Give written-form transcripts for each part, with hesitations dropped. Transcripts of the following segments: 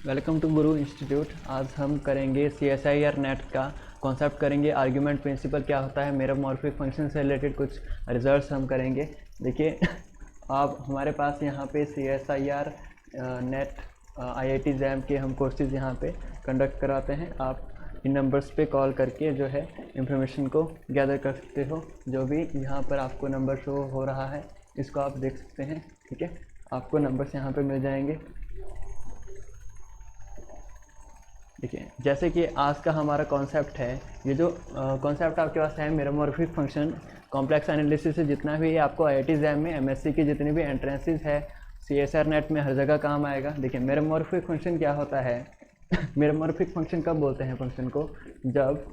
Welcome to Guru institute. आज हम करेंगे CSIR नेट का कॉन्सेप्ट करेंगे, आर्ग्यूमेंट प्रिंसिपल क्या होता है, मेरोमॉर्फिक फंक्शन से रिलेटेड कुछ रिजल्ट्स हम करेंगे। देखिए आप हमारे पास यहाँ पे CSIR नेट IIT JAM के हम कोर्सेज यहाँ पे कंडक्ट कराते हैं। आप इन नंबर्स पे कॉल करके जो है इंफॉर्मेशन को गैदर कर सकते हो। जो भी यहाँ पर आपको नंबर शो हो रहा है इसको आप देख सकते हैं, ठीक है। आपको नंबर्स यहाँ पे मिल जाएंगे। देखिए जैसे कि आज का हमारा कॉन्सेप्ट है, ये जो कॉन्सेप्ट आपके पास है मेरोमॉर्फिक फंक्शन कॉम्प्लेक्स एनालिसिस से जितना भी आपको IIT JAM में MSc की जितनी भी एंट्रेंसेस है CSIR नेट में हर जगह काम आएगा। देखिए मेरोमॉर्फिक फंक्शन क्या होता है मेरोमॉर्फिक फंक्शन कब बोलते हैं फंक्शन को, जब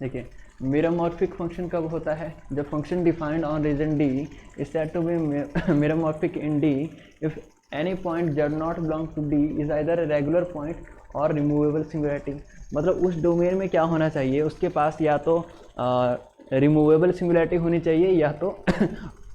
देखिए मेरोमॉर्फिक फंक्शन कब होता है, जब function defined on region D is said to be meromorphic in D if any point Z not belong to D is either a regular point और रिमूवेबल सिंगुलरिटी। मतलब उस डोमेन में क्या होना चाहिए, उसके पास या तो रिमूवेबल सिंगुलरिटी होनी चाहिए, या तो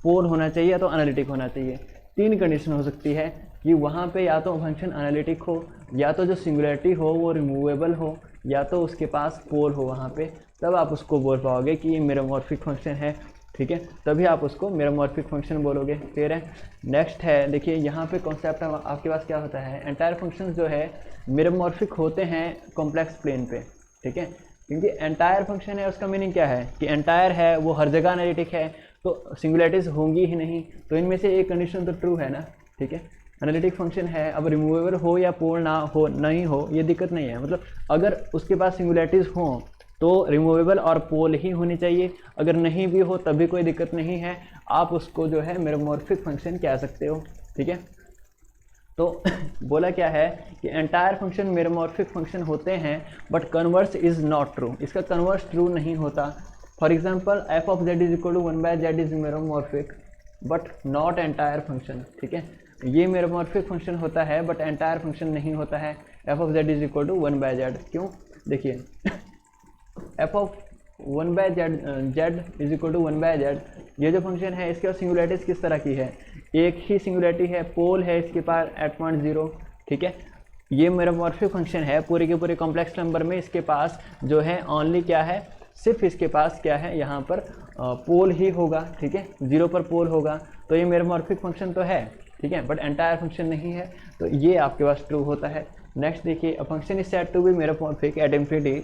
पोल होना चाहिए, या तो एनालिटिक होना चाहिए। तीन कंडीशन हो सकती है कि वहाँ पे या तो फंक्शन एनालिटिक हो, या तो जो सिंगुलरिटी हो वो रिमूवेबल हो, या तो उसके पास पोल हो वहाँ पे, तब आप उसको बोल पाओगे कि ये मेरोमॉर्फिक फंक्शन है, ठीक है। तभी आप उसको मेरोमॉर्फिक फंक्शन बोलोगे। क्लियर है। नेक्स्ट है, देखिए यहाँ पे कॉन्सेप्ट आपके पास क्या होता है, एंटायर फंक्शंस जो है मेरोमॉर्फिक होते हैं कॉम्प्लेक्स प्लेन पे, ठीक है। क्योंकि एंटायर फंक्शन है उसका मीनिंग क्या है कि एंटायर है वो हर जगह एनालिटिक है, तो सिंगुलरिटीज होंगी ही नहीं, तो इनमें से एक कंडीशन तो ट्रू है ना, ठीक है। एनालिटिक फंक्शन है, अब रिमूवेबल हो या पोल ना हो नहीं हो ये दिक्कत नहीं है। मतलब अगर उसके पास सिंगुलरिटीज हों तो रिमूवेबल और पोल ही होनी चाहिए, अगर नहीं भी हो तब भी कोई दिक्कत नहीं है, आप उसको जो है मेरोमॉर्फिक फंक्शन कह सकते हो, ठीक है। तो बोला क्या है कि एंटायर फंक्शन मेरोमॉर्फिक फंक्शन होते हैं but converse is not true, इसका कन्वर्स ट्रू नहीं होता। For example f of z is equal to 1/z is meromorphic but not entire function, ठीक है। ये मेरोमॉर्फिक फंक्शन होता है बट एंटायर फंक्शन नहीं होता है। f of z is equal to 1/z, क्यों? देखिए f of 1/z is equal to 1/z, ये जो फंक्शन है इसके पास सिंगुलरिटीज किस तरह की है, एक ही सिंगुलरिटी है, पोल है इसके पास एट पॉइंट 0, ठीक है। ये मेरोमॉर्फिक फंक्शन है, पूरे के पूरे कॉम्प्लेक्स नंबर में इसके पास जो है ओनली क्या है, सिर्फ इसके पास क्या है यहाँ पर पोल ही होगा, ठीक है, 0 पर पोल होगा, तो ये मेरोमॉर्फिक फंक्शन तो है, ठीक है, बट एंटायर फंक्शन नहीं है, तो ये आपके पास ट्रू होता है। नेक्स्ट देखिए, a function is said to be meromorphic at infinity.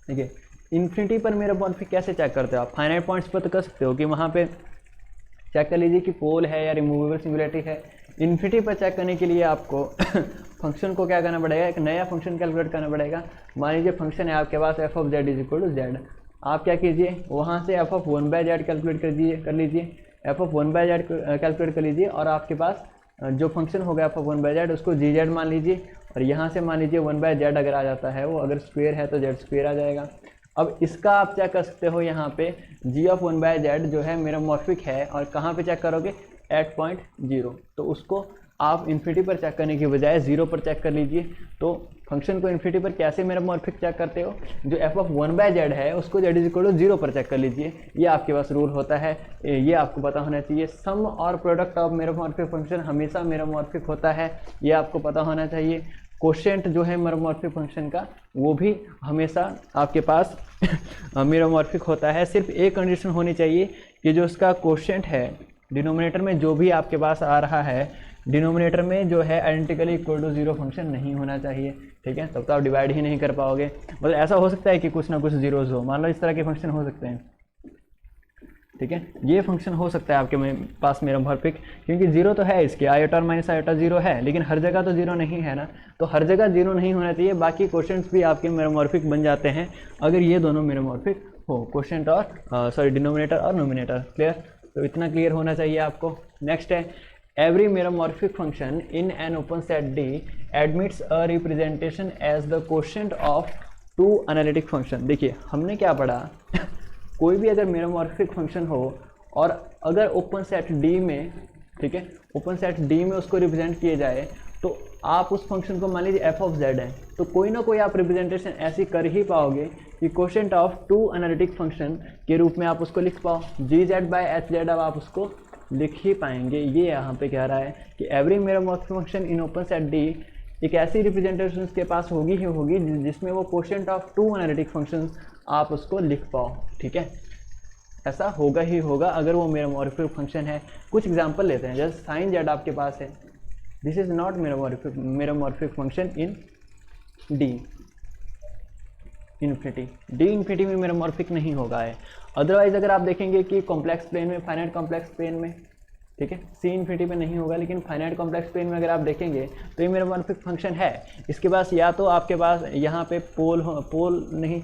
देखिए इन्फिनिटी पर मेरोमॉर्फिक कैसे चेक करते हो आप, फाइनाइट पॉइंट्स पर तो कर सकते हो कि वहाँ पे चेक कर लीजिए कि पोल है या रिमूवेबल सिंगुलरिटी है। इन्फिनिटी पर चेक करने के लिए आपको फंक्शन को क्या करना पड़ेगा, एक नया फंक्शन कैलकुलेट करना पड़ेगा। मान लीजिए फंक्शन है आपके पास f of z is equal to z, आप क्या कीजिए वहाँ से f ऑफ 1/z कैलकुलेट कर लीजिए, f ऑफ 1/z कैलकुलेट कर लीजिए, और आपके पास जो फंक्शन होगा f ऑफ 1/z उसको gz मान लीजिए, और यहाँ से मान लीजिए 1/z अगर आ जाता है, वो अगर स्क्वेयर है तो z स्क्वेयर आ जाएगा। अब इसका आप चेक कर सकते हो यहाँ पे g ऑफ 1/z जो है मेरोमॉर्फिक है, और कहाँ पे चेक करोगे, एट पॉइंट 0, तो उसको आप इन्फिनिटी पर चेक करने की बजाय 0 पर चेक कर लीजिए। तो फंक्शन को इन्फिनिटी पर कैसे मेरोमॉर्फिक चेक करते हो, जो f ऑफ 1/z है उसको z इज इक्वल टू 0 पर चेक कर लीजिए, ये आपके पास रूल होता है, ये आपको पता होना चाहिए। सम और प्रोडक्ट ऑफ मेरोमॉर्फिक फंक्शन हमेशा मेरोमॉर्फिक होता है, ये आपको पता होना चाहिए। कोशेंट जो है मेरोमॉर्फिक फंक्शन का वो भी हमेशा आपके पास मेरोमॉर्फिक होता है। सिर्फ एक कंडीशन होनी चाहिए कि जो उसका कोशेंट है डिनोमिनेटर में जो भी आपके पास आ रहा है, डिनोमिनेटर में जो है आइडेंटिकली इक्वल टू 0 फंक्शन नहीं होना चाहिए, ठीक है, तब तो आप डिवाइड ही नहीं कर पाओगे। मतलब ऐसा हो सकता है कि कुछ ना कुछ जीरोज हो, मान लो इस तरह के फंक्शन हो सकते हैं, ठीक है, ये फंक्शन हो सकता है आपके पास मेरोमॉर्फिक, क्योंकि 0 तो है इसके, आयोटा और माइनस आयोटा 0 है, लेकिन हर जगह तो 0 नहीं है ना, तो हर जगह 0 नहीं होना चाहिए, बाकी क्वोशंट्स भी आपके मेरोमॉर्फिक बन जाते हैं अगर ये दोनों मेरोमॉर्फिक हो, क्वोशंट और डिनोमिनेटर और नोमिनेटर। क्लियर, तो इतना क्लियर होना चाहिए आपको। नेक्स्ट है, every meromorphic function in an open set D admits a representation as the quotient of two analytic function. देखिए हमने क्या पढ़ा कोई भी अगर मेरोमॉर्फिक फंक्शन हो और अगर ओपन सेट D में, ठीक है, ओपन सेट D में उसको रिप्रेजेंट किए जाए, तो आप उस फंक्शन को मान लीजिए f ऑफ z है, तो कोई ना कोई आप रिप्रेजेंटेशन ऐसी कर ही पाओगे कि quotient of two analytic function के रूप में आप उसको लिख पाओ, gz बाय hz, अब आप उसको लिख ही पाएंगे। ये यहाँ पे कह रहा है कि every meromorphic function in open set D एक ऐसी रिप्रेजेंटेशन के पास होगी ही होगी जिसमें वो कोशेंट ऑफ 2 एनालिटिक फंक्शंस आप उसको लिख पाओ, ठीक है। ऐसा होगा ही होगा अगर वो मेरोमॉर्फिक फंक्शन है। कुछ एग्जांपल लेते हैं, जैसे साइन जेड आपके पास है, this is not meromorphic function in D infinity. D infinity में मेरोमॉर्फिक नहीं होगा है। अदरवाइज अगर आप देखेंगे कि कॉम्प्लेक्स प्लेन में, फाइनाइट कॉम्प्लेक्स प्लेन में, ठीक है, सी इन्फिनिटी में नहीं होगा, लेकिन फाइनाइट कॉम्प्लेक्स प्लेन में अगर आप देखेंगे तो ये मेरोमॉर्फिक फंक्शन है। इसके पास या तो आपके पास यहाँ पे पोल नहीं,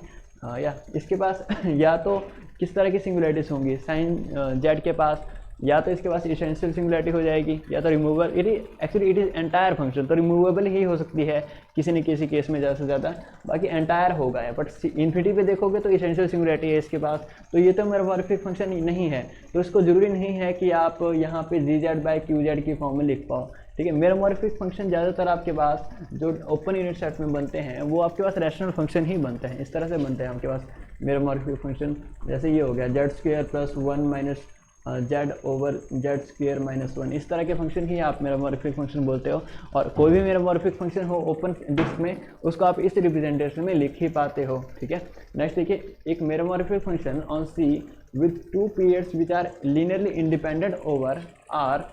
या इसके पास या तो किस तरह की सिंगुलरिटीज होंगी साइन जेड के पास, या तो इसके पास इसेंशियल सिंगुलरिटी हो जाएगी, या तो removable. It is entire function, तो रिमूवेबल ही हो सकती है किसी न किसी केस में ज़्यादा से ज़्यादा, बाकी एंटायर होगा है। बट इन्फिनिटी पे देखोगे तो इसेंशियल सिंगुलरिटी है इसके पास, तो ये तो मेरोमॉर्फिक फंक्शन नहीं है। तो इसको ज़रूरी नहीं है कि आप यहाँ पे जी जेड बाई क्यू जेड की फॉर्म में लिख पाओ, ठीक है। मेरोमॉर्फिक फंक्शन ज़्यादातर आपके पास जो ओपन यूनिट सेट में बनते हैं वो आपके पास रैशनल फंक्शन ही बनते हैं, इस तरह से बनते हैं आपके पास मेरोमॉर्फिक फंक्शन। जैसे ये हो गया Z square plus 1 minus Z over Z square minus 1, इस तरह के फंक्शन ही आप मेरोमॉर्फिक फंक्शन बोलते हो। और कोई भी मेरोमॉर्फिक फंक्शन हो ओपन डिस्क में, उसको आप इस रिप्रेजेंटेशन में लिख ही पाते हो, ठीक है। नेक्स्ट देखिए, एक meromorphic function on C with 2 periods which are linearly independent over R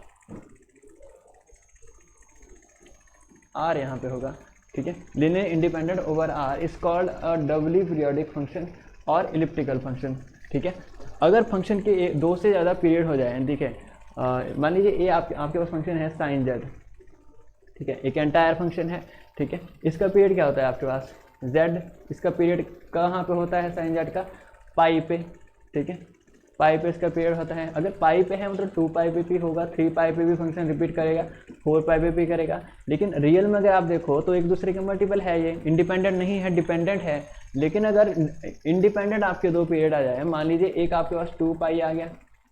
यहाँ पे होगा, ठीक है, linear independent over R is called a doubly periodic function और इलिप्टिकल फंक्शन, ठीक है। अगर फंक्शन के 2 से ज़्यादा पीरियड हो जाए, देखिए मान लीजिए ए आपके पास फंक्शन है साइन जेड, ठीक है, एक एंटायर फंक्शन है, ठीक है। इसका पीरियड क्या होता है आपके पास जेड, इसका पीरियड कहाँ पे होता है साइन जेड का, पाई पे, ठीक है, पाई पे इसका पीरियड होता है। अगर पाई पे है मतलब 2 पाई पे भी होगा, 3 पाई पे भी फंक्शन रिपीट करेगा, 4 पाई पे भी करेगा। लेकिन रियल में अगर आप देखो तो एक दूसरे के मल्टीपल है, ये इंडिपेंडेंट नहीं है, डिपेंडेंट है। लेकिन अगर इंडिपेंडेंट आपके 2 पीरियड आ जाए, मान लीजिए एक आपके पास 2 पाई आ गया,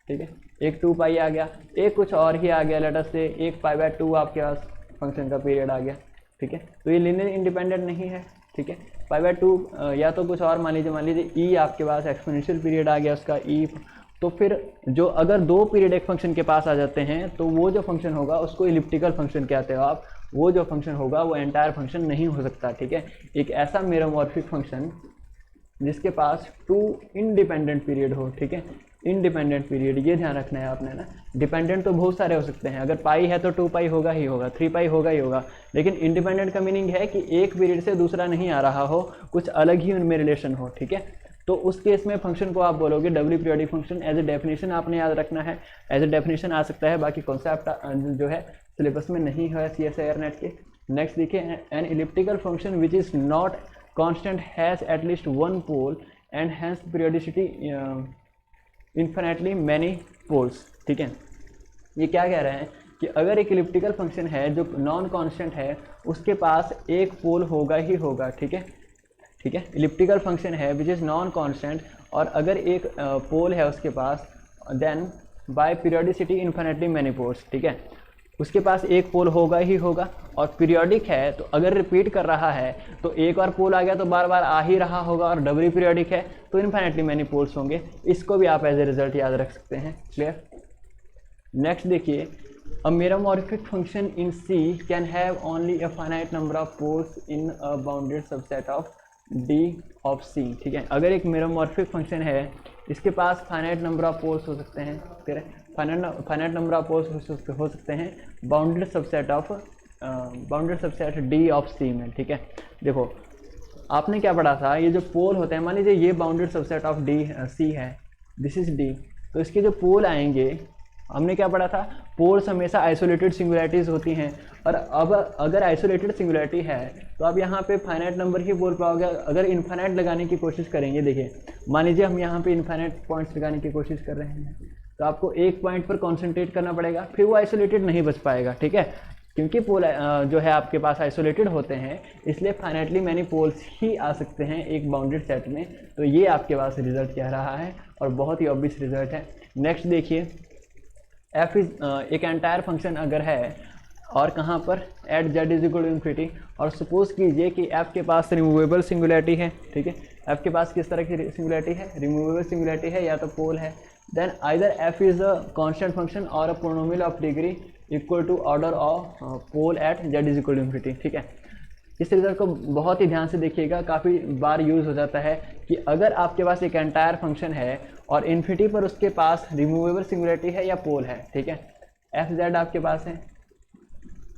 ठीक है, एक 2 पाई आ गया, एक कुछ और ही आ गया, लेट अस से एक पाई बाय 2 आपके पास फंक्शन का पीरियड आ गया, ठीक है, तो ये लीनियर इंडिपेंडेंट नहीं है, ठीक है। पाई बाय 2 या तो कुछ और, मान लीजिए ई आपके पास एक्सपोनेंशियल पीरियड आ गया उसका ई, तो फिर जो अगर 2 पीरियड एक फंक्शन के पास आ जाते हैं तो वो जो फंक्शन होगा उसको इलिप्टिकल फंक्शन कहते हो आप। वो जो फंक्शन होगा वो एंटायर फंक्शन नहीं हो सकता, ठीक है। एक ऐसा मेरोमॉर्फिक फंक्शन जिसके पास 2 इंडिपेंडेंट पीरियड हो, ठीक है, इंडिपेंडेंट पीरियड, ये ध्यान रखना है आपने ना। डिपेंडेंट तो बहुत सारे हो सकते हैं, अगर पाई है तो 2 पाई होगा ही होगा, 3 पाई होगा ही होगा, लेकिन इंडिपेंडेंट का मीनिंग है कि एक पीरियड से दूसरा नहीं आ रहा हो, कुछ अलग ही उनमें रिलेशन हो, ठीक है। तो उस केस में फंक्शन को आप बोलोगे doubly periodic function. As a definition आपने याद रखना है, एज ए डेफिनेशन आ सकता है, बाकी कॉन्सेप्ट जो है सिलेबस में नहीं है CSIR नेट के। नेक्स्ट देखिए, an elliptical function which is not constant has at least 1 pole and has periodicity infinitely many poles, ठीक है। ये क्या कह रहे हैं कि अगर एक इलिप्टिकल फंक्शन है जो नॉन कांस्टेंट है, उसके पास एक पोल होगा ही होगा, ठीक है, ठीक है। इलिप्टिकल फंक्शन है विच इज़ नॉन कांस्टेंट, और अगर एक पोल है उसके पास, then by periodicity infinitely many poles, ठीक है, उसके पास एक पोल होगा ही होगा। और पीरियोडिक है तो अगर रिपीट कर रहा है तो एक बार पोल आ गया तो बार बार आ ही रहा होगा, और डबली पीरियोडिक है तो इन्फिनिटली मैनी पोल्स होंगे। इसको भी आप एज ए रिजल्ट याद रख सकते हैं, क्लियर। नेक्स्ट देखिए, a meromorphic function in C can have only a finite number of poles in a bounded subset of D of C, ठीक है। अगर एक मेरोमॉर्फिक फंक्शन है, इसके पास फाइनाइट नंबर ऑफ पोल्स हो सकते हैं, फिर फाइनाइट नंबर ऑफ पोल्स हो सकते हैं bounded subset D of C में, ठीक है। देखो आपने क्या पढ़ा था, ये जो पोल होते हैं, मान लीजिए ये बाउंडेड सबसेट ऑफ C है, दिस इज D, तो इसके जो पोल आएंगे, हमने क्या पढ़ा था, पोल्स हमेशा आइसोलेटेड सिंगुलरिटीज़ होती हैं। और अब अगर आइसोलेटेड सिंगुलरिटी है तो आप यहाँ पे फाइनाइट नंबर ही बोल पाओगे। अगर इन्फिनाइट लगाने की कोशिश करेंगे, देखिए मान लीजिए हम यहाँ पे इन्फिनाइट पॉइंट्स लगाने की कोशिश कर रहे हैं, तो आपको एक पॉइंट पर कॉन्सेंट्रेट करना पड़ेगा, फिर वो आइसोलेटेड नहीं बच पाएगा, ठीक है। क्योंकि पोल जो है आपके पास आइसोलेटेड होते हैं, इसलिए फाइनाइटली मैनी पोल्स ही आ सकते हैं एक बाउंडेड सेट में। तो ये आपके पास रिजल्ट कह रहा है, और बहुत ही ऑब्वियस रिजल्ट है। नेक्स्ट देखिए, f इज एक एंटायर फंक्शन अगर है, और कहाँ पर, at z is equal to infinity, और सपोज कीजिए कि f के पास रिमूवेबल सिंगुलरिटी है, ठीक है। f के पास किस तरह की सिंगुलरिटी है, रिमूवेबल सिंगुलरिटी है, या तो पोल है, then either f is a constant function और a polynomial of degree equal to order of pole at z is equal to infinity. ठीक है, इस रिजल्ट को बहुत ही ध्यान से देखिएगा, काफ़ी बार यूज़ हो जाता है कि अगर आपके पास एक एंटायर फंक्शन है और इन्फिनिटी पर उसके पास रिमूवेबल सिंगुलरिटी है या पोल है, ठीक है, एफ जेड आपके पास है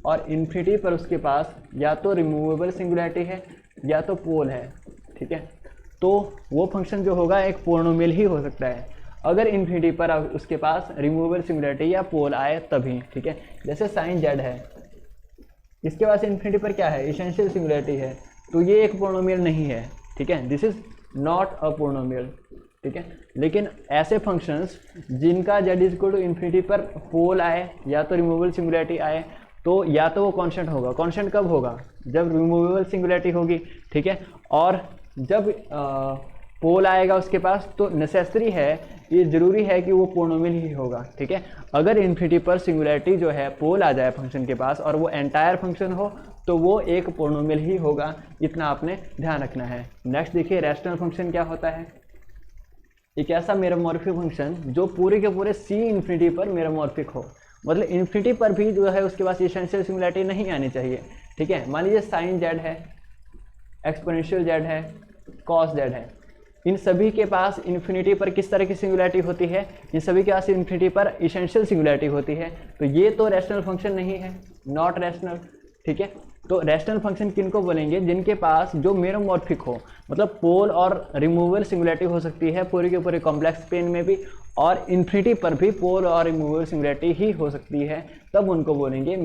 और इन्फिनिटी पर उसके पास या तो रिमूवेबल सिंगुलरिटी है या तो पोल है, ठीक है, तो वो फंक्शन जो होगा एक पोलिनोमियल ही हो सकता है अगर इन्फिनिटी पर उसके पास रिमूवेबल सिंगुलरिटी या पोल आए तभी। ठीक है, जैसे साइन जेड है, इसके पास इन्फिनिटी पर क्या है, एसेंशियल सिंगुलरिटी है, तो ये एक पोलिनोमियल नहीं है। ठीक है, this is not a polynomial. ठीक है, लेकिन ऐसे फंक्शंस जिनका z is equal to infinity पर पोल आए या तो रिमूवेबल सिंगुलरिटी आए, तो या तो वो कांस्टेंट होगा। कांस्टेंट कब होगा, जब रिमूवेबल सिंगुलरिटी होगी। ठीक है, और जब पोल आएगा उसके पास तो नेसेसरी है, ये ज़रूरी है कि वो पोलिनोमियल ही होगा। ठीक है, अगर इन्फिनिटी पर सिंगुलरिटी जो है पोल आ जाए फंक्शन के पास और वो एंटायर फंक्शन हो तो वो एक पोलिनोमियल ही होगा, इतना आपने ध्यान रखना है। नेक्स्ट देखिए, रैशनल फंक्शन क्या होता है। एक ऐसा मेरोमॉर्फिक फंक्शन जो पूरे के पूरे सी इन्फिनिटी पर मेरोमॉर्फिक हो, मतलब इन्फिनिटी पर भी जो है उसके पास एसेंशियल सिंगुलरिटी नहीं आनी चाहिए। ठीक है, मान लीजिए साइन जेड है, एक्सपोनेंशियल जेड है, कॉस जेड है, इन सभी के पास इन्फिनिटी पर किस तरह की सिंगुलरिटी होती है, इन सभी के पास इन्फिनिटी पर एसेंशियल सिंगुलरिटी होती है, तो ये तो रैशनल फंक्शन नहीं है, नॉट रैशनल। ठीक है, तो रैशनल फंक्शन किनको बोलेंगे, जिनके पास जो मेरोमॉर्फिक हो, मतलब पोल और रिमूवेबल सिंगुलरिटी हो सकती है पूरे के पूरे कॉम्प्लेक्स प्लेन में भी, और इन्फिनिटी पर भी पोल और रिमूवेबल सिंगुलरिटी ही हो सकती है, तब उनको बोलेंगे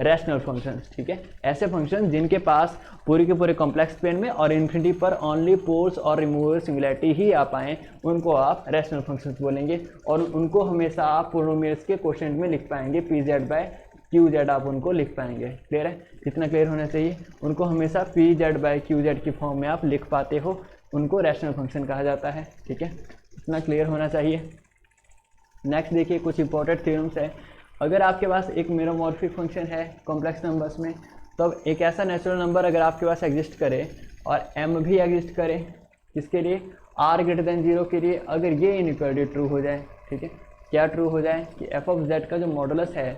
रैशनल फंक्शंस। ठीक है, ऐसे फंक्शन जिनके पास पूरे के पूरे कॉम्प्लेक्स प्लेन में और इन्फिनिटी पर ओनली पोल्स और रिमूवेबल सिंगुलरिटी ही आ पाएँ, उनको आप रैशनल फंक्शंस बोलेंगे, और उनको हमेशा आप पोलिनोमियल्स के क्वोशिएंट में लिख पाएंगे, p z by q z आप उनको लिख पाएंगे। क्लियर है, इतना क्लियर होना चाहिए। उनको हमेशा p z by q z की फॉर्म में आप लिख पाते हो, उनको रैशनल फंक्शन कहा जाता है। ठीक है, इतना क्लियर होना चाहिए। नेक्स्ट देखिए, कुछ इंपॉर्टेंट थ्योरम्स है। अगर आपके पास एक मेरोमॉर्फिक फंक्शन है कॉम्प्लेक्स नंबर्स में, तो अब एक ऐसा नेचुरल नंबर अगर आपके पास एग्जिस्ट करे और m भी एग्जिस्ट करे, किसके लिए, r ग्रेटर देन 0 के लिए, अगर ये इनइक्वालिटी ट्रू हो जाए। ठीक है, क्या ट्रू हो जाए कि f ऑफ z का जो मॉडुलस है,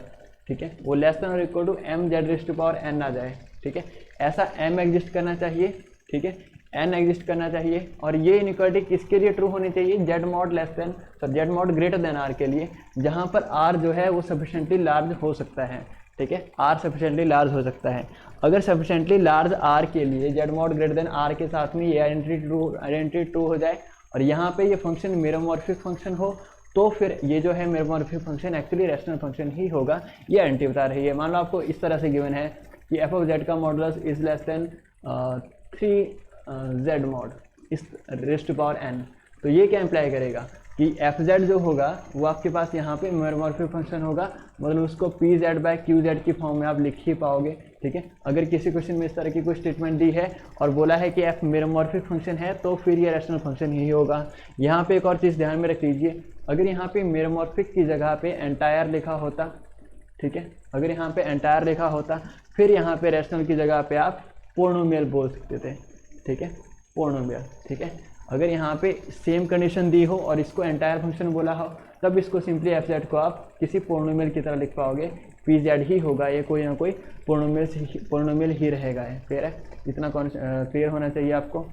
ठीक है, वो लेस देन और equal to m z raise to power n आ जाए। ठीक है, ऐसा m एग्जिस्ट करना चाहिए। ठीक है, n एग्जिस्ट करना चाहिए, और ये इनइक्वालिटी किसके लिए ट्रू होनी चाहिए, z mod less than z mod greater than r के लिए, जहाँ पर r जो है वो सफिशेंटली लार्ज हो सकता है। ठीक है, r सफिशेंटली लार्ज हो सकता है। अगर सफिशेंटली लार्ज r के लिए z mod greater than r के साथ में ये आइडेंटिटी ट्रू हो जाए और यहाँ पे ये फंक्शन मेरोमॉर्फिक फंक्शन हो, तो फिर ये जो है मेरोमॉर्फिक फंक्शन एक्चुअली रैशनल फंक्शन ही होगा। ये आइडेंटिटी बता रही है। मान लो आपको इस तरह से गिवन है कि f ऑफ z का modulus is less than 3z mod इस रेज़ टू पावर n, तो ये क्या इम्प्लाई करेगा कि एफ जेड जो होगा वो आपके पास यहाँ पे मेरोमॉर्फिक फंक्शन होगा, मतलब उसको p z by q z की फॉर्म में आप लिख ही पाओगे। ठीक है, अगर किसी क्वेश्चन में इस तरह की कोई स्टेटमेंट दी है और बोला है कि एफ मेरोमॉर्फिक फंक्शन है, तो फिर ये रैशनल फंक्शन ही होगा। यहाँ पे एक और चीज़ ध्यान में रख लीजिए, अगर यहाँ पे मेरोमॉर्फिक की जगह पे एंटायर लिखा होता, ठीक है, अगर यहाँ पे एंटायर लिखा होता, फिर यहाँ पे रैशनल की जगह पे आप पोलिनोमियल बोल सकते थे। ठीक है, पोलिनोमियल। ठीक है, अगर यहाँ पे सेम कंडीशन दी हो और इसको एंटायर फंक्शन बोला हो, तब इसको सिंपली एफ जेड को आप किसी पोलिनोमियल की तरह लिख पाओगे, पी जेड ही होगा, ये कोई ना कोई पोलिनोमियल ही रहेगा। क्लियर है, इतना क्लियर होना चाहिए आपको।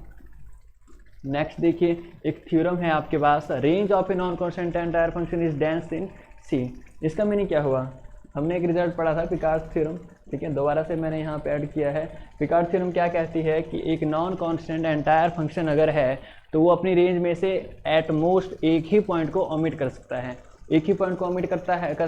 नेक्स्ट देखिए, एक थ्योरम है आपके पास, range of a non constant entire function is dense in C. इसका मीनिंग क्या हुआ, हमने एक रिजल्ट पढ़ा था पिकार्ड्स थ्योरम। ठीक है, दोबारा से मैंने यहाँ पे ऐड किया है। पिकार्ड्स थ्योरम क्या कहती है कि एक नॉन कांस्टेंट एंटायर फंक्शन अगर है तो वो अपनी रेंज में से एट मोस्ट एक ही पॉइंट को ओमिट कर सकता है। एक ही पॉइंट को ओमिट कर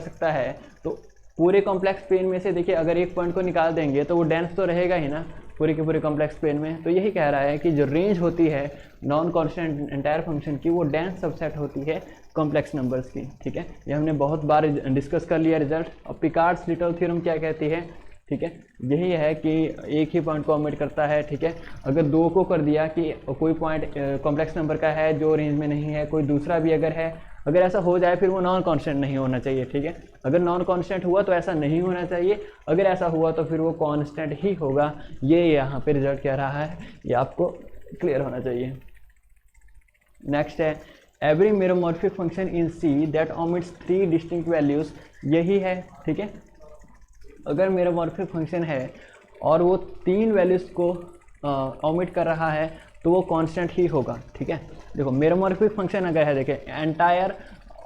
सकता है, तो पूरे कॉम्प्लेक्स प्लेन में से देखिए अगर एक पॉइंट को निकाल देंगे तो वो डेंस तो रहेगा ही ना पूरे के पूरे कॉम्प्लेक्स प्लेन में। तो यही कह रहा है कि जो रेंज होती है नॉन कांस्टेंट एंटायर फंक्शन की, वो डेंस सबसेट होती है कॉम्प्लेक्स नंबर्स की। ठीक है, ये हमने बहुत बार डिस्कस कर लिया रिजल्ट। और पिकार्ड्स लिटल थ्योरम क्या कहती है, ठीक है, यही है कि एक ही पॉइंट को ओमिट करता है। ठीक है, अगर दो को कर दिया कि कोई पॉइंट कॉम्प्लेक्स नंबर का है जो रेंज में नहीं है, कोई दूसरा भी अगर है, अगर ऐसा हो जाए फिर वो नॉन कांस्टेंट नहीं होना चाहिए। ठीक है, अगर नॉन कांस्टेंट हुआ तो ऐसा नहीं होना चाहिए, अगर ऐसा हुआ तो फिर वो कांस्टेंट ही होगा। ये यहाँ पे रिजल्ट कह रहा है, ये आपको क्लियर होना चाहिए। नेक्स्ट है every meromorphic function in C that omits 3 distinct values, यही है, ठीक है। अगर मेरोमॉर्फिक फंक्शन है और वो 3 वैल्यूज को ओमिट कर रहा है तो वो कांस्टेंट ही होगा, ठीक है। देखो मेरोमॉर्फिक फंक्शन अगर है, देखें एंटायर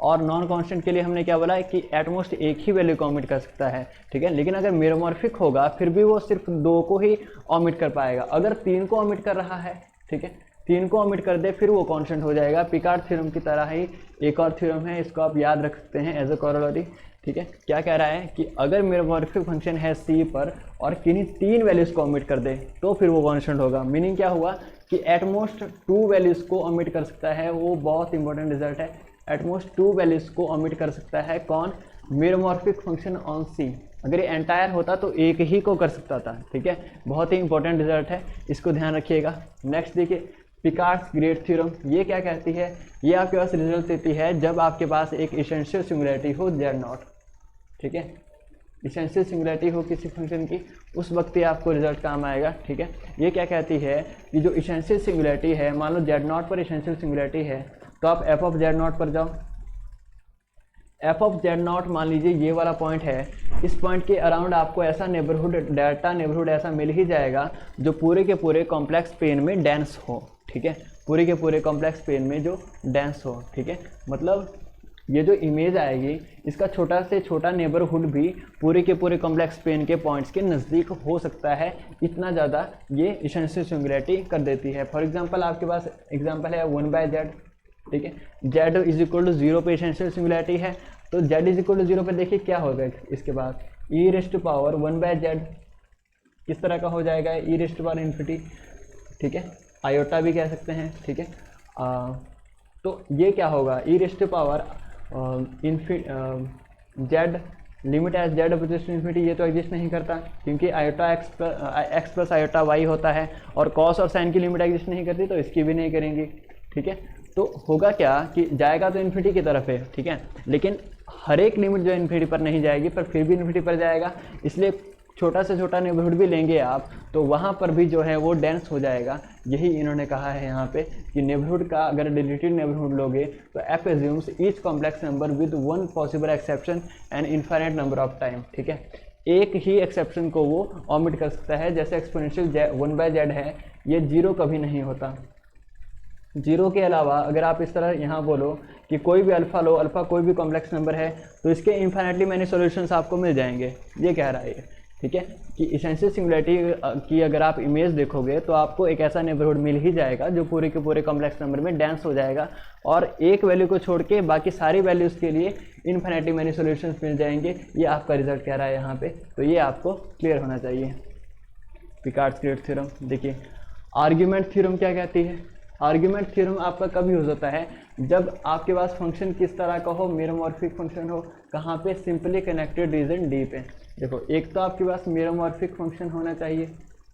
और नॉन कांस्टेंट के लिए हमने क्या बोला है कि एटमोस्ट एक ही वैल्यू को ओमिट कर सकता है, ठीक है। लेकिन अगर मेरोमॉर्फिक होगा फिर भी वो सिर्फ 2 को ही ओमिट कर पाएगा। अगर 3 को ओमिट कर रहा है, ठीक है, 3 को ओमिट कर दे फिर वो कांस्टेंट हो जाएगा। पिकार्ड थ्योरम की तरह ही एक और थ्योरम है, इसको आप याद रख सकते हैं एज अ कोरोलरी, ठीक है। क्या कह रहा है कि अगर मेरोमॉर्फिक फंक्शन है सी पर और किन्हीं 3 वैल्यूज को ओमिट कर दे तो फिर वो कांस्टेंट होगा। मीनिंग क्या हुआ कि एटमोस्ट 2 वैल्यूज को ओमिट कर सकता है, वो बहुत इंपॉर्टेंट रिजल्ट है। एटमोस्ट 2 वैल्यूज को ओमिट कर सकता है कौन? मेरोमॉर्फिक फंक्शन ऑन सी। अगर ये एंटायर होता तो एक ही को कर सकता था, ठीक है। बहुत ही इंपॉर्टेंट रिजल्ट है, इसको ध्यान रखिएगा। नेक्स्ट देखिए पिकार्ड्स ग्रेड थ्योरम, ये क्या कहती है? ये आपके पास रिजल्ट देती है जब आपके पास एक एसेंशियल सिंगुलैरिटी हो Z0, ठीक है। एसेंशियल सिंगुलैरिटी हो किसी फंक्शन की, उस वक्त ही आपको रिजल्ट काम आएगा, ठीक है। ये क्या कहती है कि जो एसेंशियल सिंगुलैरिटी है, मान लो Z0 पर एसेंशियल सिंगुलैरिटी है तो आप f ऑफ Z0 पर जाओ। f ऑफ Z0 मान लीजिए ये वाला पॉइंट है, इस पॉइंट के अराउंड आपको ऐसा नेबरहुड, डेल्टा नेबरहुड ऐसा मिल ही जाएगा जो पूरे के पूरे कॉम्प्लेक्स पेन में डेंस हो, ठीक है। पूरे के पूरे कॉम्प्लेक्स पेन में जो डेंस हो, ठीक है। मतलब ये जो इमेज आएगी इसका छोटा से छोटा नेबरहुड भी पूरे के पूरे कॉम्प्लेक्स पेन के पॉइंट्स के नज़दीक हो सकता है, इतना ज़्यादा ये एसेंशियल सिंगुलैरिटी कर देती है। फॉर एग्जांपल आपके पास एग्जांपल है 1/z, ठीक है। z इज इक्वल टू 0 पे एसेंशियल सिंगुलैरिटी है, तो z इज इक्वल टू 0 पे देखिए क्या होगा इसके बाद e raise to power 1/z किस तरह का हो जाएगा, e raise to power infinity, ठीक है। आयोटा भी कह सकते हैं, ठीक है। तो ये क्या होगा, e raise to power z limit as z approaches to infinity, ये तो एग्जिस्ट नहीं करता क्योंकि iota x plus iota y होता है और कॉस और साइन की लिमिट एग्जिस्ट नहीं करती, तो इसकी भी नहीं करेंगी, ठीक है। तो होगा क्या कि जाएगा तो इन्फिनिटी की तरफ है, ठीक है, लेकिन हर एक लिमिट जो इन्फिनिटी पर नहीं जाएगी पर फिर भी इन्फिनिटी पर जाएगा, इसलिए छोटा से छोटा नेबरहुड भी लेंगे आप तो वहाँ पर भी जो है वो डेंस हो जाएगा। यही इन्होंने कहा है यहाँ पे कि नेबरहुड का अगर डिलीटेड नेबरहुड लोगे तो f assumes each complex number with 1 possible exception and infinite number of time, ठीक है। एक ही एक्सेप्शन को वो ओमिट कर सकता है, जैसे एक्सपोनेंशियल 1/z है, ये 0 कभी नहीं होता। 0 के अलावा अगर आप इस तरह यहाँ बोलो कि कोई भी अल्फ़ा लो, अल्फ़ा कोई भी कॉम्प्लेक्स नंबर है तो इसके इन्फाइनाइटली मैनी सॉल्यूशंस आपको मिल जाएंगे, ये कह रहा है, ठीक है। कि एसेंशियल सिंगुलैरिटी की अगर आप इमेज देखोगे तो आपको एक ऐसा नेबरहुड मिल ही जाएगा जो पूरे के पूरे कॉम्प्लेक्स नंबर में डेंस हो जाएगा और एक वैल्यू को छोड़ के बाकी सारी वैल्यूज़ के लिए इन्फिनिटी मैनी सॉल्यूशंस मिल जाएंगे। ये आपका रिजल्ट कह रहा है यहाँ पे, तो ये आपको क्लियर होना चाहिए। पिकार्ड्स ग्रेड थ्योरम देखिए। आर्ग्यूमेंट थ्योरम क्या कहती है? आर्ग्यूमेंट थ्योरम आपका कब यूज़ होता है? जब आपके पास फंक्शन किस तरह का हो, मेरोमॉर्फिक फंक्शन हो, कहाँ पे? सिंपली कनेक्टेड रीजन डी पे। देखो एक तो आपके पास मेरोमॉर्फिक फंक्शन होना चाहिए,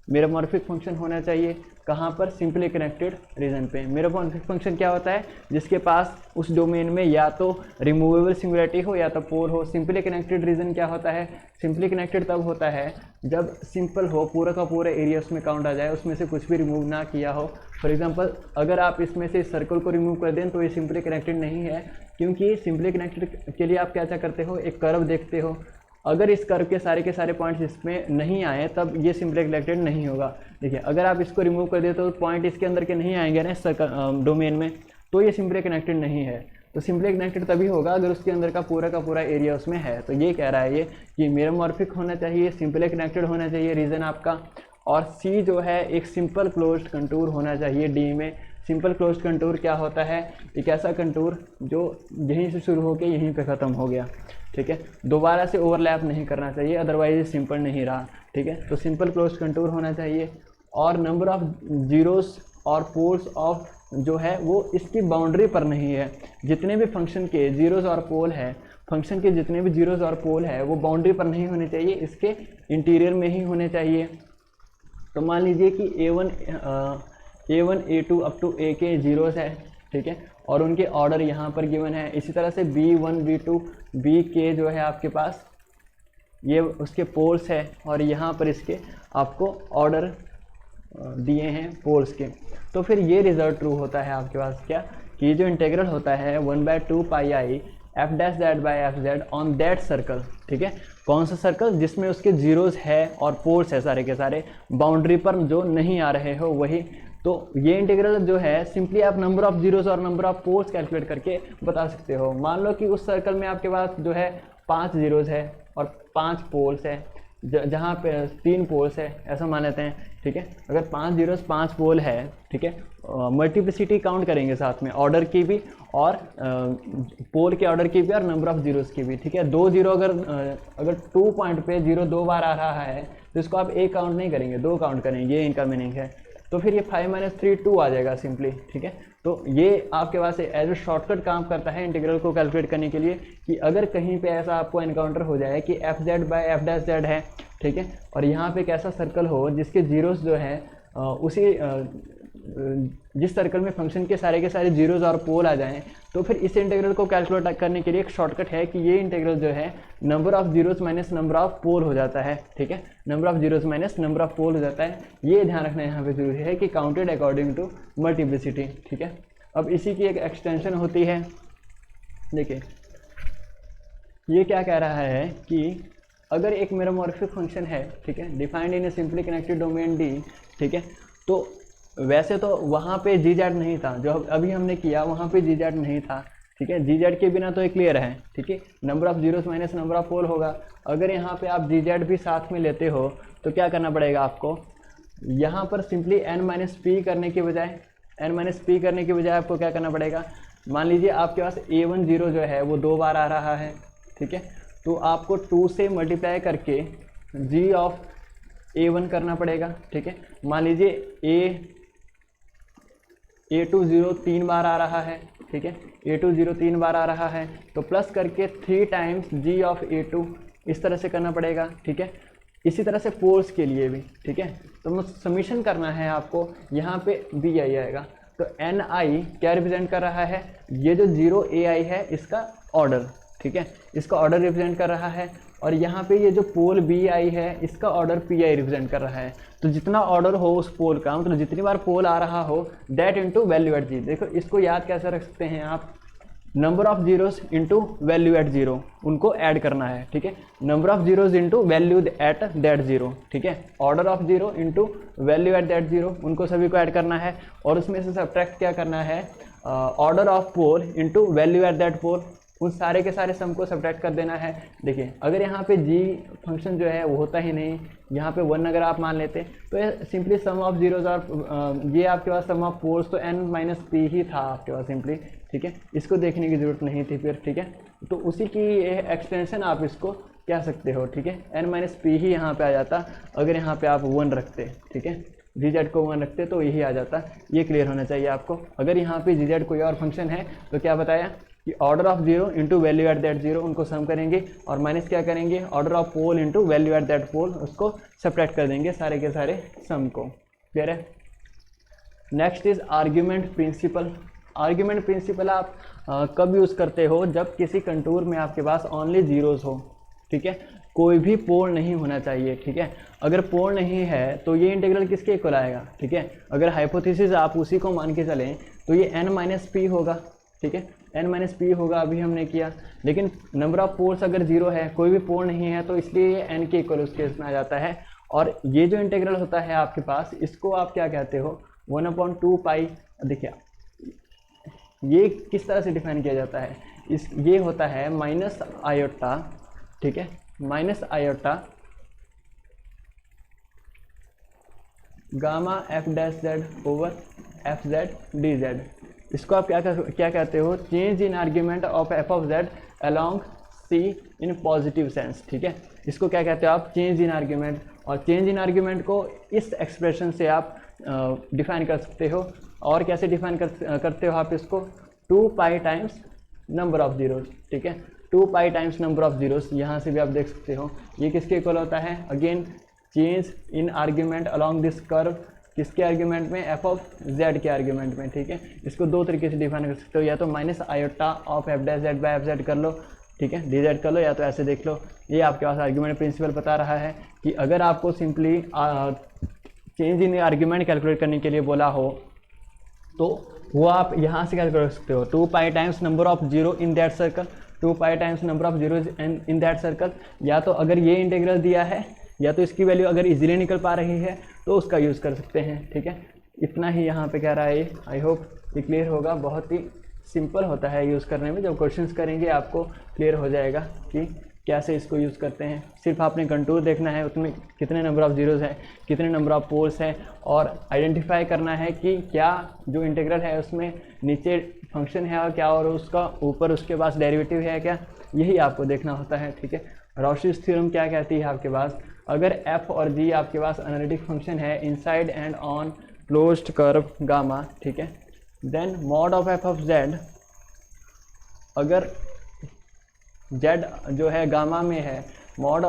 मेरोमॉर्फिक फंक्शन होना चाहिए कहाँ पर? सिंपली कनेक्टेड रीजन पे। मेरोमॉर्फिक फंक्शन क्या होता है? जिसके पास उस डोमेन में या तो रिमूवेबल सिंगुलैरिटी हो या तो पोल हो। सिंपली कनेक्टेड रीजन क्या होता है? सिंपली कनेक्टेड तब होता है जब सिंपल हो, पूरा का पूरा एरिया उसमें काउंट आ जाए, उसमें से कुछ भी रिमूव ना किया हो। फॉर एग्जांपल अगर आप इसमें से सर्कल को रिमूव कर दें तो ये सिंपली कनेक्टेड नहीं है, क्योंकि सिंपली कनेक्टेड के लिए आप क्या करते हो, एक कर्व देखते हो। अगर इस कर्व के सारे पॉइंट्स इसमें नहीं आए तब ये सिंपली कनेक्टेड नहीं होगा। देखिए अगर आप इसको रिमूव कर दे तो पॉइंट इसके अंदर के नहीं आएंगे ना सर्कल डोमेन में, तो ये सिंपली कनेक्टेड नहीं है। तो सिंपली कनेक्टेड तभी होगा अगर उसके अंदर का पूरा एरिया उसमें है। तो ये कह रहा है ये कि मेरोमॉर्फिक होना चाहिए, सिंपली कनेक्टेड होना चाहिए रीजन आपका, और सी जो है एक सिंपल क्लोज्ड कंटूर होना चाहिए डी में। सिंपल क्लोज्ड कंटूर क्या होता है? एक ऐसा कंटूर जो यहीं से शुरू होकर यहीं पे ख़त्म हो गया, ठीक है। दोबारा से ओवरलैप नहीं करना चाहिए, अदरवाइज सिंपल नहीं रहा, ठीक है। तो सिंपल क्लोज्ड कंटूर होना चाहिए और नंबर ऑफ जीरोस और पोल्स ऑफ जो है वो इसकी बाउंड्री पर नहीं है। जितने भी फंक्शन के जीरोस और पोल है, फंक्शन के जितने भी जीरोस और पोल है वो बाउंड्री पर नहीं होने चाहिए, इसके इंटीरियर में ही होने चाहिए। तो मान लीजिए कि A1 A2 up to A के जीरोस है, ठीक है, और उनके ऑर्डर यहाँ पर गिवन है। इसी तरह से B1 B2 B के जो है आपके पास ये उसके पोल्स है और यहाँ पर इसके आपको ऑर्डर दिए हैं पोल्स के। तो फिर ये रिजल्ट ट्रू होता है आपके पास क्या, कि जो इंटीग्रल होता है 1/2 pi i f dash z by f z on that circle, ठीक है, कौन सा सर्कल जिसमें उसके जीरोस है और पोल्स है सारे के सारे, बाउंड्री पर जो नहीं आ रहे हो वही। तो ये इंटीग्रल जो है सिंपली आप नंबर ऑफ जीरोस और नंबर ऑफ पोल्स कैलकुलेट करके बता सकते हो। मान लो कि उस सर्कल में आपके पास जो है 5 जीरोस है और 5 पोल्स है, जहाँ पे 3 पोल्स है ऐसा मान लेते हैं, ठीक है। अगर 5 जीरोस 5 पोल है, ठीक है, मल्टीप्लिसिटी काउंट करेंगे साथ में, ऑर्डर की भी और पोल के ऑर्डर की भी और नंबर ऑफ जीरोस की भी, ठीक है। 2 जीरो अगर 2 पॉइंट पे 0 2 बार आ रहा है तो इसको आप 1 काउंट नहीं करेंगे, 2 काउंट करेंगे, ये इनका मीनिंग है। तो फिर ये 5 - 3 2 आ जाएगा सिंपली, ठीक है। तो ये आपके पास एज ए शॉर्टकट काम करता है इंटीग्रल को कैलकुलेट करने के लिए कि अगर कहीं पे ऐसा आपको एनकाउंटर हो जाए कि F Z by F dash Z है, ठीक है, और यहाँ पे एक ऐसा सर्कल हो जिसके जीरोस जो है उसी जिस सर्कल में फंक्शन के सारे जीरोस और पोल आ जाएं, तो फिर इस इंटीग्रल को कैलकुलेट करने के लिए एक शॉर्टकट है कि ये इंटीग्रल जो है number of zeros minus number of pole हो जाता है, ठीक है, number of zeros minus number of pole हो जाता है। ये ध्यान रखना यहाँ पे जरूरी है कि काउंटेड अकॉर्डिंग टू मल्टीप्लिसिटी, ठीक है। अब इसी की एक एक्सटेंशन होती है, देखिए ये क्या कह रहा है कि अगर एक मेरोमॉर्फिक फंक्शन है, ठीक है, defined in A simply connected domain D, ठीक है, तो वैसे तो वहाँ पे जी जेड नहीं था, जो अभी हमने किया वहाँ पे जी जेड नहीं था, ठीक है, जी जेड के बिना तो ये क्लियर है, ठीक है, number of zeros minus number of pole होगा। अगर यहाँ पे आप जी जेड भी साथ में लेते हो तो क्या करना पड़ेगा आपको, यहाँ पर सिंपली n - p करने के बजाय आपको क्या करना पड़ेगा, मान लीजिए आपके पास a1 0 जो है वो 2 बार आ रहा है, ठीक है, तो आपको 2 से मल्टीप्लाई करके g ऑफ a1 करना पड़ेगा, ठीक है। मान लीजिए a2 0 3 बार आ रहा है, ठीक है, a2 0 3 बार आ रहा है, तो प्लस करके 3 टाइम्स g ऑफ a2 इस तरह से करना पड़ेगा, ठीक है। इसी तरह से पोल्स के लिए भी, ठीक है, तो समीशन करना है आपको, यहाँ पे bi आएगा, तो ni क्या रिप्रेजेंट कर रहा है, ये जो 0ai है इसका ऑर्डर, ठीक है, इसका ऑर्डर रिप्रेजेंट कर रहा है, और यहाँ पे ये जो पोल bi है इसका ऑर्डर pi रिप्रेजेंट कर रहा है। तो जितना ऑर्डर हो उस पोल का, मतलब जितनी बार पोल आ रहा हो that into value at g. देखो इसको याद कैसे रख सकते हैं आप, number of zeros into value at zero, उनको ऐड करना है, ठीक है, number of zeros into value at that zero, ठीक है, order of zero into value at that zero, उनको सभी को ऐड करना है, और उसमें से सब्ट्रैक्ट क्या करना है, order of pole into value at that pole, उन सारे के सारे सम को सब्ट्रैक्ट कर देना है। देखिए अगर यहाँ पे जी फंक्शन जो है वो होता ही नहीं, यहाँ पे 1 अगर आप मान लेते तो ये सिंपली सम ऑफ जीरोज और ये आपके पास सम ऑफ पोल्स तो n - p ही था आपके पास सिंपली, ठीक है, इसको देखने की ज़रूरत नहीं थी फिर, ठीक है। तो उसी की एक्सटेंशन आप इसको कह सकते हो, ठीक है, n - p ही यहाँ पे आ जाता अगर यहाँ पे आप 1 रखते, ठीक है, जी जेड को 1 रखते तो यही आ जाता। ये क्लियर होना चाहिए आपको। अगर यहाँ पे जी जेड कोई और फंक्शन है तो क्या बताया कि order of zero into value at that zero, उनको सम करेंगे, और माइनस क्या करेंगे, order of pole into value at that pole, उसको सब्ट्रैक्ट कर देंगे सारे के सारे सम को। क्लियर है। Next is argument principle. Argument principle आप कब यूज़ करते हो, जब किसी कंटूर में आपके पास ओनली जीरोस हो, ठीक है, कोई भी पोल नहीं होना चाहिए, ठीक है। अगर पोल नहीं है तो ये इंटीग्रल किसके इक्वल आएगा, ठीक है। अगर हाइपोथेसिस आप उसी को मान के चलें तो ये n - p होगा, ठीक है, n - p होगा, अभी हमने किया। लेकिन नंबर ऑफ पोल्स अगर जीरो है, कोई भी पोल नहीं है, तो इसलिए ये n के इक्वल उस केस में आ जाता है। और ये जो इंटीग्रल होता है आपके पास, इसको आप क्या कहते हो, 1/2 पाई। देखिए ये किस तरह से डिफाइन किया जाता है, ये होता है माइनस आयोटा, ठीक है, minus iota gamma f dash z over f z d z. इसको आप क्या कहते हो, change in argument of f of z along c in positive sense, ठीक है। इसको क्या कहते हो आप, चेंज इन आर्ग्यूमेंट। और चेंज इन आर्ग्यूमेंट को इस एक्सप्रेशन से आप डिफाइन कर सकते हो। और कैसे डिफाइन करते हो आप इसको, 2 पाई टाइम्स नंबर ऑफ जीरोस, ठीक है, 2 पाई टाइम्स नंबर ऑफ जीरोस। यहाँ से भी आप देख सकते हो ये किसके इक्वल होता है, again change in argument along this curve, किसके आर्ग्यूमेंट में, एफ ऑफ जेड के आर्ग्यूमेंट में, ठीक है। इसको दो तरीके से डिफाइन कर सकते हो, या तो minus iota of F dash z by f Z कर लो, ठीक है, डी जेड कर लो, या तो ऐसे देख लो। ये आपके पास आर्ग्यूमेंट प्रिंसिपल बता रहा है कि अगर आपको simply change in argument calculate करने के लिए बोला हो तो वो आप यहाँ से क्या कर सकते हो, 2 पाई times number of zero in that circle, 2 pi times number of zero in that circle. या तो अगर ये इंटीग्रल दिया है या तो इसकी वैल्यू अगर इजीली निकल पा रही है तो उसका यूज़ कर सकते हैं। ठीक है, इतना ही यहाँ पे कह रहा है ये। आई होप ये क्लियर होगा। बहुत ही सिंपल होता है यूज़ करने में, जब क्वेश्चंस करेंगे आपको क्लियर हो जाएगा कि कैसे इसको यूज़ करते हैं। सिर्फ आपने कंटूर देखना है, उसमें कितने नंबर ऑफ जीरोज़ हैं, कितने नंबर ऑफ पोल्स हैं, और आइडेंटिफाई करना है कि क्या जो इंटीग्रल है उसमें नीचे फंक्शन है और क्या, और उसका ऊपर उसके पास डेरिवेटिव है क्या, यही आपको देखना होता है। ठीक है, रॉशिस थ्योरम क्या कहती है आपके पास, अगर f और g आपके पास एनालिटिक फंक्शन है inside and on closed curve gamma, ठीक है, then mod of f of z, अगर z जो है गामा में है, mod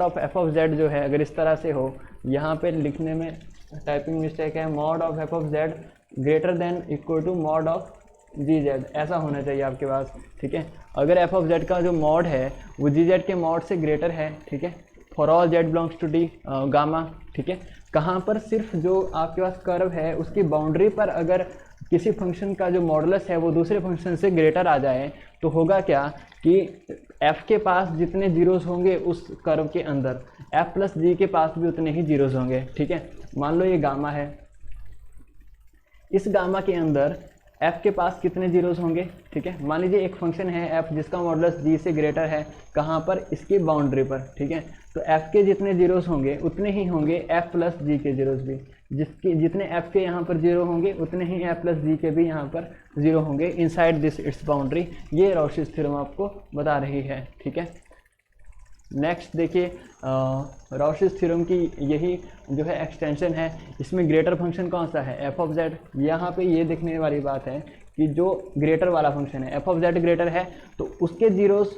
of f of z जो है अगर इस तरह से हो, यहाँ पे लिखने में टाइपिंग मिस्टेक है, mod of f of z greater than equal to mod of gz, ऐसा होना चाहिए आपके पास। ठीक है, अगर f ऑफ z का जो मॉड है वो gz के मॉड से ग्रेटर है, ठीक है, for all z belongs to d gamma. ठीक है, कहाँ पर, सिर्फ जो आपके पास कर्व है उसकी बाउंड्री पर अगर किसी फंक्शन का जो मॉडुलस है वो दूसरे फंक्शन से ग्रेटर आ जाए तो होगा क्या कि f के पास जितने जीरोस होंगे उस कर्व के अंदर f प्लस g के पास भी उतने ही जीरोस होंगे। ठीक है, मान लो ये गामा है, इस गामा के अंदर f के पास कितने जीरोस होंगे। ठीक है, मान लीजिए एक फंक्शन है f जिसका मॉडुलस g से ग्रेटर है, कहाँ पर, इसकी बाउंड्री पर। ठीक है, तो f के जितने जीरोस होंगे उतने ही होंगे f प्लस g के जीरोस भी, जितने f के यहाँ पर जीरो होंगे उतने ही f प्लस g के भी यहाँ पर जीरो होंगे इनसाइड दिस इट्स बाउंड्री। ये रॉशिस थ्योरम आपको बता रही है। ठीक है, नेक्स्ट देखिए, रॉशिस थ्योरम की यही जो है एक्सटेंशन है। इसमें ग्रेटर फंक्शन कौन सा है, f ऑफ z। यहाँ पे ये देखने वाली बात है कि जो ग्रेटर वाला फंक्शन है f ऑफ z ग्रेटर है तो उसके जीरोस,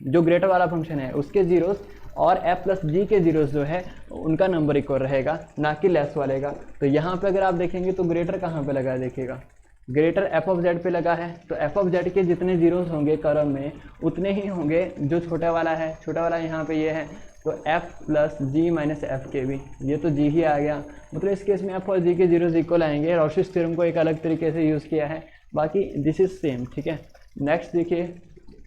जो ग्रेटर वाला फंक्शन है उसके जीरोस और f प्लस g के जीरोस जो है उनका नंबर इक्वल रहेगा, ना कि लेस वाले का। तो यहाँ पे अगर आप देखेंगे तो ग्रेटर कहाँ पे लगा है, देखिएगा ग्रेटर f ऑफ z पे लगा है, तो f ऑफ z के जितने जीरोस होंगे कर्व में उतने ही होंगे जो छोटा वाला है, छोटा वाला यहाँ पे ये है, तो f plus g minus F के भी, ये तो g ही आ गया। मतलब इस केस में f और g के जीरोस इक्वल आएंगे। रॉशिस थ्योरम को एक अलग तरीके से यूज़ किया है, बाकी दिस इज सेम। ठीक है, नेक्स्ट देखिए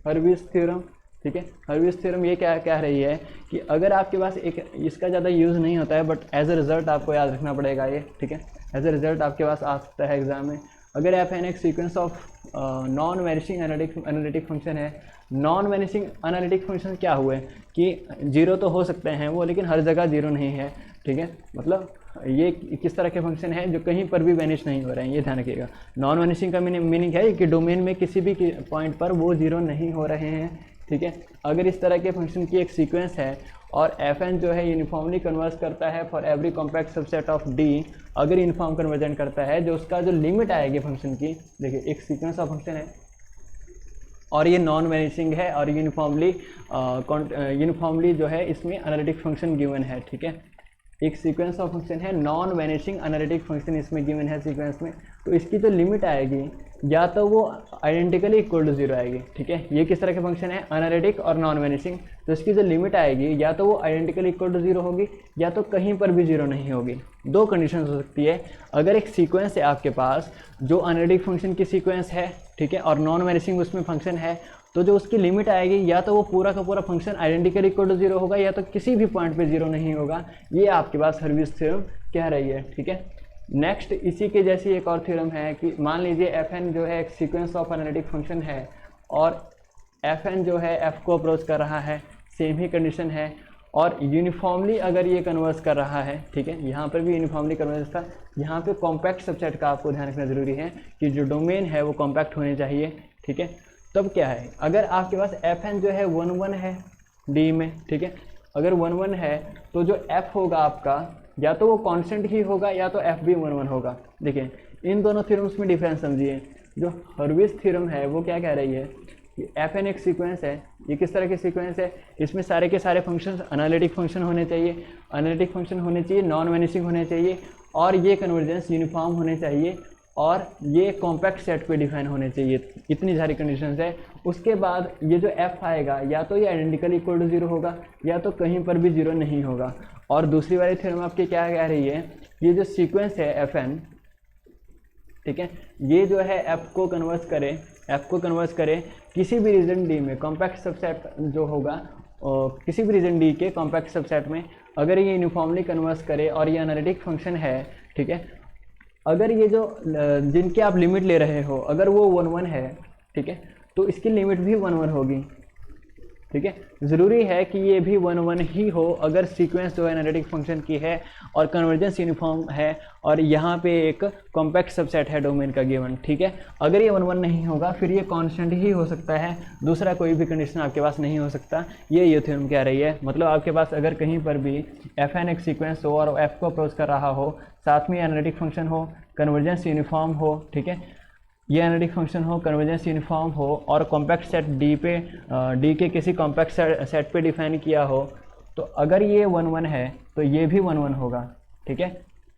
हर्विस थ्योरम। ठीक है, हर्विस थ्योरम ये क्या कह रही है कि अगर आपके पास एक, इसका ज़्यादा यूज़ नहीं होता है बट एज अ रिजल्ट आपको याद रखना पड़ेगा ये। ठीक है, एज अ रिजल्ट आपके पास आ सकता है एग्जाम में। अगर एफ एन एक sequence of non vanishing analytic function है, नॉन वैनिशिंग एनालिटिक फंक्शन क्या हुए कि जीरो तो हो सकते हैं वो, लेकिन हर जगह जीरो नहीं है। ठीक है, मतलब ये किस तरह के फंक्शन है जो कहीं पर भी वैनिश नहीं हो रहे हैं, ये ध्यान रखिएगा। नॉन वैनिशिंग का मीनिंग है कि डोमेन में किसी भी पॉइंट पर वो जीरो नहीं हो रहे हैं। ठीक है, अगर इस तरह के फंक्शन की एक सीक्वेंस है और एफ एन जो है यूनिफॉर्मली कन्वर्स करता है for every compact subset of D, अगर यूनिफॉर्म कन्वर्जेंट करता है, जो उसका जो लिमिट आएगी फंक्शन की, देखिए एक सीक्वेंस ऑफ फंक्शन है और ये नॉन वैनिशिंग है और यूनिफॉर्मली जो है इसमें एनालिटिक फंक्शन गिवन है। ठीक है, एक सीक्वेंस ऑफ फंक्शन है, नॉन वैनिशिंग एनालिटिक फंक्शन इसमें गिवन है सीक्वेंस में, तो इसकी जो लिमिट आएगी या तो वो आइडेंटिकली इक्वल टू जीरो आएगी। ठीक है, ये किस तरह के फंक्शन है, एनालिटिक और नॉन वैनिशिंग, तो इसकी जो लिमिट आएगी या तो वो आइडेंटिकली इक्वल टू जीरो होगी या तो कहीं पर भी जीरो नहीं होगी। दो कंडीशन हो सकती है, अगर एक सीक्वेंस है आपके पास जो एनालिटिक फंक्शन की सीक्वेंस है, ठीक है, और नॉन वैनिशिंग उसमें फंक्शन है, तो जो उसकी लिमिट आएगी या तो वो पूरा का पूरा function identically equal to zero होगा या तो किसी भी पॉइंट पे जीरो नहीं होगा। ये आपके पास हर्विस थ्योरम कह रही है। ठीक है, नेक्स्ट इसी के जैसी एक और थ्योरम है कि मान लीजिए एफ एन जो है एक सीक्वेंस ऑफ एनालिटिक फंक्शन है और एफ एन जो है एफ को अप्रोच कर रहा है, सेम ही कंडीशन है, और यूनिफॉर्मली अगर ये कन्वर्स कर रहा है। ठीक है, यहाँ पर भी यूनिफॉर्मली कन्वर्स था। यहाँ पे कॉम्पैक्ट सबसेट का आपको ध्यान रखना जरूरी है कि जो डोमेन है वो कॉम्पैक्ट होने चाहिए। ठीक है, तब क्या है, अगर आपके पास एफ एन जो है 1 1 है डी में, ठीक है, अगर 1 1 है तो जो एफ होगा आपका या तो वो कांस्टेंट ही होगा या तो एफ भी 1 1 होगा। देखिए इन दोनों थ्योरम्स में डिफरेंस समझिए। जो हर्विस थ्योरम है वो क्या कह रही है कि एफ एन एक सीक्वेंस है, ये किस तरह की सीक्वेंस है, इसमें सारे के सारे फंक्शन एनालिटिक फंक्शन होने चाहिए, एनालिटिक फंक्शन होने चाहिए, नॉन वैनिशिंग होने चाहिए, और ये कन्वर्जेंस यूनिफॉर्म होने चाहिए, और ये कॉम्पैक्ट सेट पे डिफाइन होने चाहिए। इतनी सारी कंडीशंस है। उसके बाद ये जो f आएगा या तो ये आइडेंटिकली इक्वल टू जीरो होगा या तो कहीं पर भी जीरो नहीं होगा। और दूसरी वाली थ्योरम आपकी क्या कह रही है, ये जो सीक्वेंस है एफ एन, ठीक है। ये जो है f को कन्वर्स करें किसी भी रीजन D में कॉम्पैक्ट सबसेट जो होगा, और किसी भी रीजन D के कॉम्पैक्ट सबसेट में अगर ये यूनिफॉर्मली कन्वर्स करे और ये एनालिटिक फंक्शन है, ठीक है, अगर ये जो जिनके आप लिमिट ले रहे हो अगर वो 1 1 है, ठीक है, तो इसकी लिमिट भी 1 1 होगी, ठीक है। ज़रूरी है कि ये भी 1 1 ही हो अगर सीक्वेंस जो है एनालिटिक फंक्शन की है और कन्वर्जेंस यूनिफॉर्म है और यहाँ पे एक कॉम्पैक्ट सबसेट है डोमेन का गिवन, ठीक है। अगर ये 1 1 नहीं होगा फिर ये कांस्टेंट ही हो सकता है, दूसरा कोई भी कंडीशन आपके पास नहीं हो सकता। ये थ्योरम कह रही है, मतलब आपके पास अगर कहीं पर भी fn एक सीक्वेंस हो और f को अप्रोच कर रहा हो, साथ में एनालिटिक फंक्शन हो, कन्वर्जेंस यूनिफॉर्म हो, ठीक है, ये एनालिटिक फंक्शन हो, कन्वर्जेंस यूनिफॉर्म हो और कॉम्पैक्ट सेट D के किसी कॉम्पैक्ट सेट पे डिफाइन किया हो, तो अगर ये 1 1 है तो ये भी 1 1 होगा, ठीक है।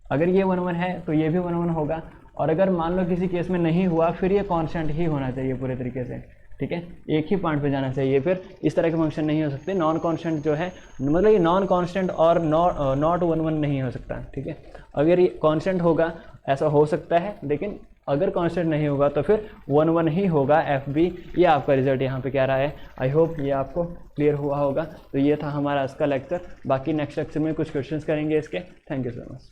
अगर ये 1 1 है तो ये भी 1 1 होगा, और अगर मान लो किसी केस में नहीं हुआ फिर ये कांस्टेंट ही होना चाहिए पूरे तरीके से, ठीक है, एक ही पॉइंट पे जाना चाहिए। फिर इस तरह के फंक्शन नहीं हो सकते। नॉन कांस्टेंट जो है, मतलब ये नॉन कांस्टेंट और नॉट 1 1 नहीं हो सकता, ठीक है। अगर ये कांस्टेंट होगा ऐसा हो सकता है, लेकिन अगर कांस्टेंट नहीं होगा तो फिर 1 1 ही होगा एफ बी। ये आपका रिजल्ट यहाँ पे कह रहा है। आई होप ये आपको क्लियर हुआ होगा। तो ये था हमारा आज का लेक्चर। बाकी नेक्स्ट लेक्चर में कुछ क्वेश्चंस करेंगे इसके। Thank you so much.